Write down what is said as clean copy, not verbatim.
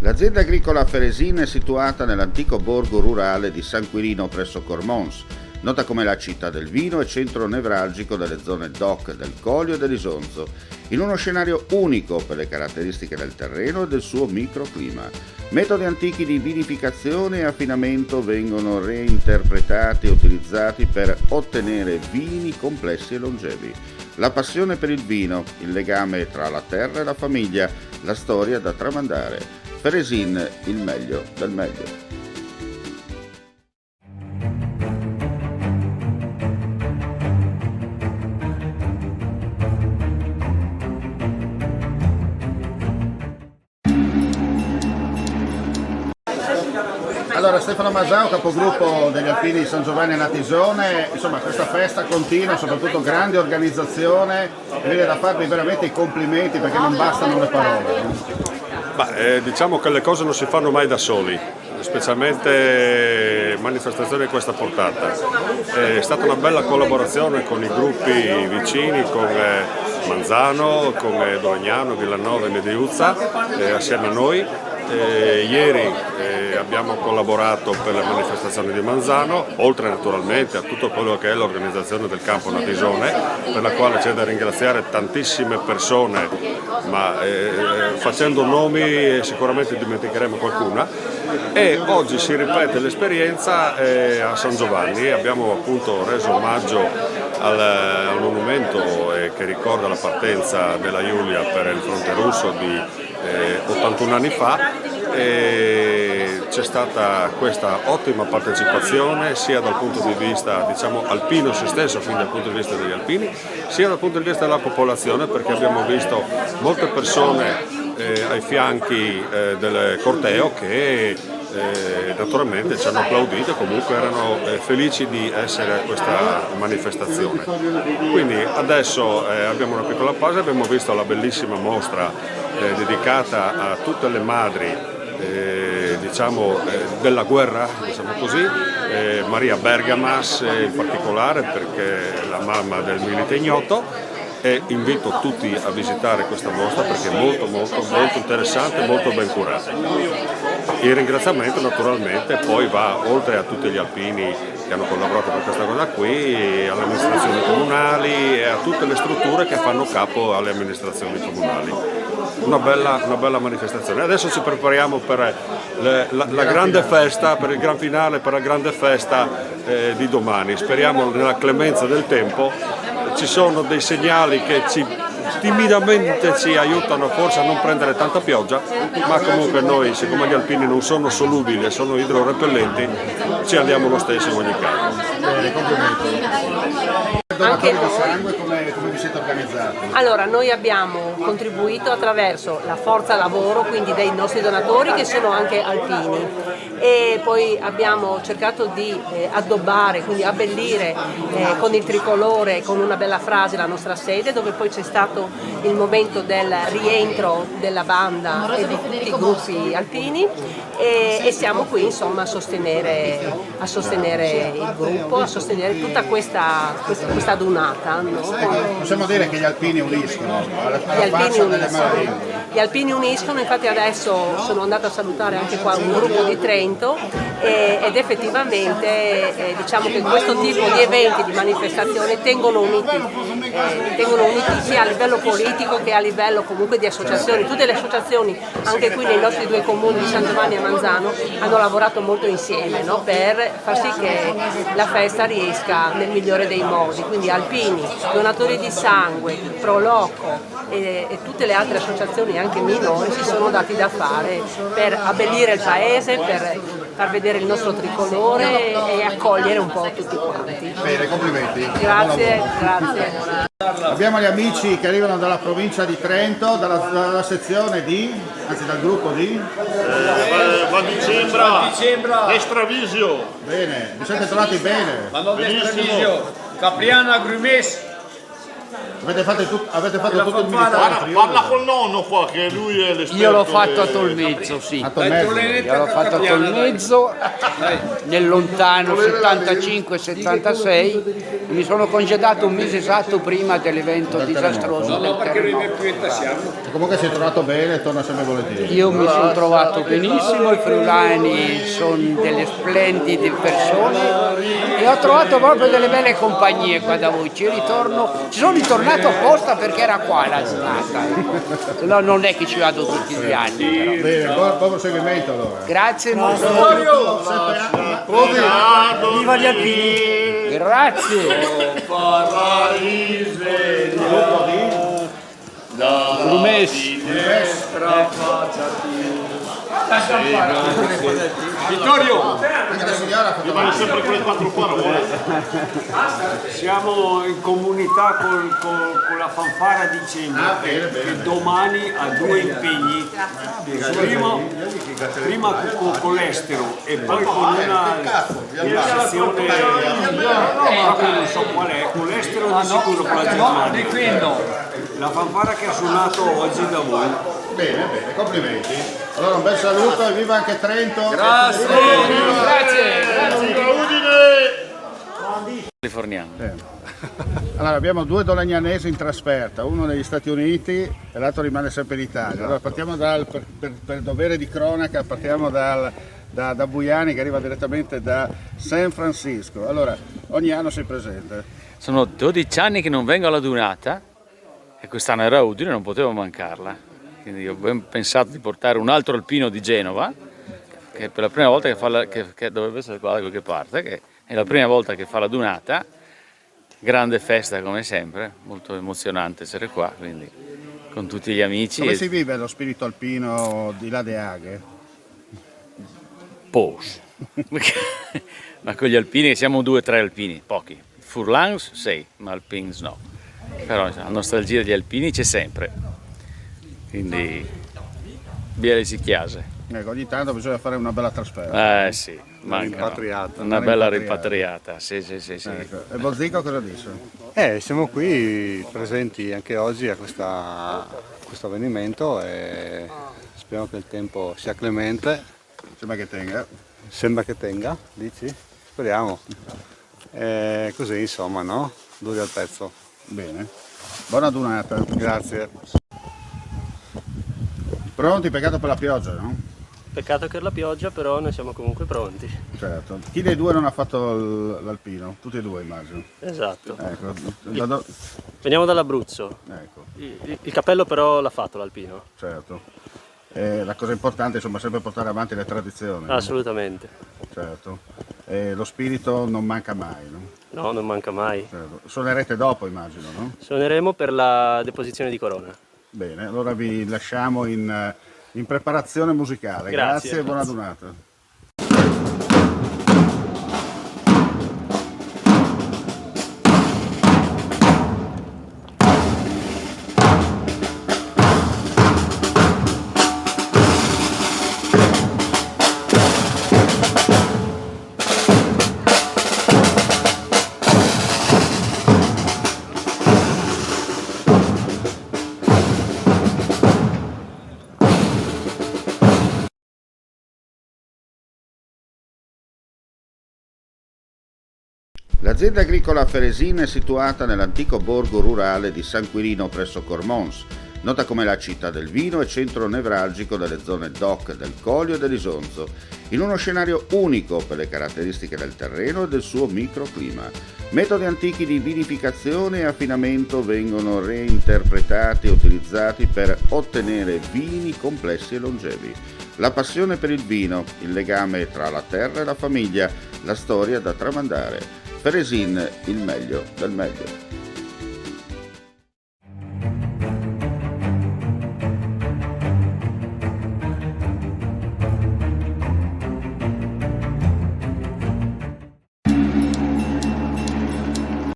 L'azienda agricola Feresin è situata nell'antico borgo rurale di San Quirino presso Cormons, nota come la città del vino e centro nevralgico delle zone DOC del Collio e dell'Isonzo, in uno scenario unico per le caratteristiche del terreno e del suo microclima. Metodi antichi di vinificazione e affinamento vengono reinterpretati e utilizzati per ottenere vini complessi e longevi. La passione per il vino, il legame tra la terra e la famiglia, la storia da tramandare. Feresin, il meglio del meglio. Allora, Stefano Masao, capogruppo degli Alpini di San Giovanni a Natisone, insomma questa festa continua, soprattutto grande organizzazione, e viene da farvi veramente i complimenti perché non bastano le parole. Diciamo che le cose non si fanno mai da soli, specialmente manifestazioni di questa portata. È stata una bella collaborazione con i gruppi vicini, con Manzano, con Dolegnano, Villanova e Mediuzza, assieme a noi. Ieri abbiamo collaborato per le manifestazioni di Manzano, oltre naturalmente a tutto quello che è l'organizzazione del campo Natisone, per la quale c'è da ringraziare tantissime persone, ma facendo nomi sicuramente dimenticheremo qualcuna. E oggi si ripete l'esperienza a San Giovanni. Abbiamo appunto reso omaggio al monumento che ricorda la partenza della Giulia per il fronte russo di 81 anni fa. E c'è stata questa ottima partecipazione sia dal punto di vista alpino se stesso, quindi dal punto di vista degli alpini, sia dal punto di vista della popolazione, perché abbiamo visto molte persone ai fianchi del corteo che naturalmente ci hanno applaudito e comunque erano felici di essere a questa manifestazione. Quindi adesso abbiamo una piccola pausa, abbiamo visto la bellissima mostra dedicata a tutte le madri della guerra, così, Maria Bergamas in particolare perché è la mamma del milite ignoto, e invito tutti a visitare questa mostra perché è molto interessante e molto ben curata. Il ringraziamento naturalmente poi va oltre a tutti gli alpini che hanno collaborato per questa cosa qui, alle amministrazioni comunali e a tutte le strutture che fanno capo alle amministrazioni comunali. Una bella manifestazione. Adesso ci prepariamo per la grande festa, per il gran finale, per la grande festa di domani. Speriamo nella clemenza del tempo. Ci sono dei segnali che timidamente ci aiutano forse a non prendere tanta pioggia, ma comunque noi, siccome gli alpini non sono solubili e sono idrorepellenti, ci andiamo lo stesso in ogni caso. Complimenti. Donatori di sangue, come vi siete organizzati? Allora, noi abbiamo contribuito attraverso la forza lavoro, quindi dei nostri donatori che sono anche alpini, e poi abbiamo cercato di addobbare, quindi abbellire con il tricolore, con una bella frase la nostra sede, dove poi c'è stato il momento del rientro della banda e di tutti i gruppi alpini, e siamo qui insomma a sostenere il gruppo, a sostenere tutta questa adunata. No? Possiamo dire che gli alpini uniscono, Gli alpini uniscono, infatti adesso sono andata a salutare anche qua un gruppo di Trento ed effettivamente diciamo che questo tipo di eventi, di manifestazioni tengono uniti sia a livello politico che a livello comunque di associazioni. Tutte le associazioni, anche qui nei nostri due comuni di San Giovanni e Manzano, hanno lavorato molto insieme, no? Per far sì che la festa riesca nel migliore dei modi. Quindi alpini, donatori di sangue, Proloco e tutte le altre associazioni anche minori si sono dati da fare per abbellire il paese, per far vedere il nostro tricolore e accogliere un po' tutti quanti. Bene, complimenti. Grazie. Abbiamo gli amici che arrivano dalla provincia di Trento, dalla sezione dal gruppo di Val di Cembra, Estravisio. Bene, vi siete trovati bene? Benissimo. Capriana Grumes. Avete fatto tutto il militare? Parla col nonno qua, che lui è l'esperto. Io l'ho fatto a Tolmezzo, sì. A Tolmezzo. Io l'ho fatto a Tolmezzo nel lontano 75-76. Mi sono congedato un mese esatto prima dell'evento disastroso del terremoto. Comunque si è trovato bene, torna sempre volentieri. Io mi sono trovato benissimo, i friulani sono delle splendide persone e ho trovato proprio delle belle compagnie qua da voi. Ci sono ritornato apposta perché era qua la giornata, se no non è che ci vado tutti gli anni. Però. Bene, buon proseguimento allora. Grazie molto. Viva gli alpini! Grazie. Rumessi. Vittorio, Rimane sempre quelle 4 parole. siamo in comunità con la fanfara di Cembra che domani ha 2 impegni, prima con l'estero e poi con una sezione, proprio non so qual è, con l'estero di sicuro con la Germania. La fanfara che ha suonato oggi da voi. Bene, complimenti. Allora un bel saluto e viva anche Trento. Grazie. Californiano. Allora abbiamo 2 dolagnanesi in trasferta, uno negli Stati Uniti e l'altro rimane sempre in Italia. Allora partiamo per dovere di cronaca, partiamo da Buiani che arriva direttamente da San Francisco. Allora, ogni anno sei presente. Sono 12 anni che non vengo alla Dunata e quest'anno era utile, non potevo mancarla. Quindi ho ben pensato di portare un altro alpino di Genova, che per la prima volta che dovrebbe essere qua da qualche parte, che è la prima volta che fa la Dunata. Grande festa come sempre, molto emozionante essere qua, quindi con tutti gli amici. Come si vive lo spirito alpino di là de Aghe? Pous. Ma con gli alpini, siamo 2 o 3 alpini, pochi. Furlans 6, ma alpins no. Però la nostalgia degli alpini c'è sempre, quindi Biele si chiase. Ecco, ogni tanto bisogna fare una bella trasferta. Sì, manca rimpatriata. una bella rimpatriata, sì. Ecco. E Bozzico cosa dice? Siamo qui presenti anche oggi a questo avvenimento e speriamo che il tempo sia clemente. Sembra che tenga. Sembra che tenga, dici? Speriamo. Così insomma, no? Duri al pezzo. Bene. Buona Dunata. Grazie. Pronti? Peccato per la pioggia, no? Peccato per la pioggia, però noi siamo comunque pronti. Certo. Chi dei 2 non ha fatto l'alpino? Tutti e 2 immagino. Esatto. Ecco. Veniamo dall'Abruzzo. Ecco, Il cappello però l'ha fatto l'alpino. certo. La cosa importante insomma è sempre portare avanti le tradizioni. no? Assolutamente. Certo. E lo spirito non manca mai, no? No, non manca mai. Certo. Suonerete dopo immagino, no? Suoneremo per la deposizione di corona. Bene, allora vi lasciamo in preparazione musicale. Grazie. E buona Dunata. L'azienda agricola Feresina è situata nell'antico borgo rurale di San Quirino presso Cormons, nota come la città del vino e centro nevralgico delle zone DOC del Collio e dell'Isonzo, in uno scenario unico per le caratteristiche del terreno e del suo microclima. Metodi antichi di vinificazione e affinamento vengono reinterpretati e utilizzati per ottenere vini complessi e longevi. La passione per il vino, il legame tra la terra e la famiglia, la storia da tramandare. Feresin, il meglio del meglio.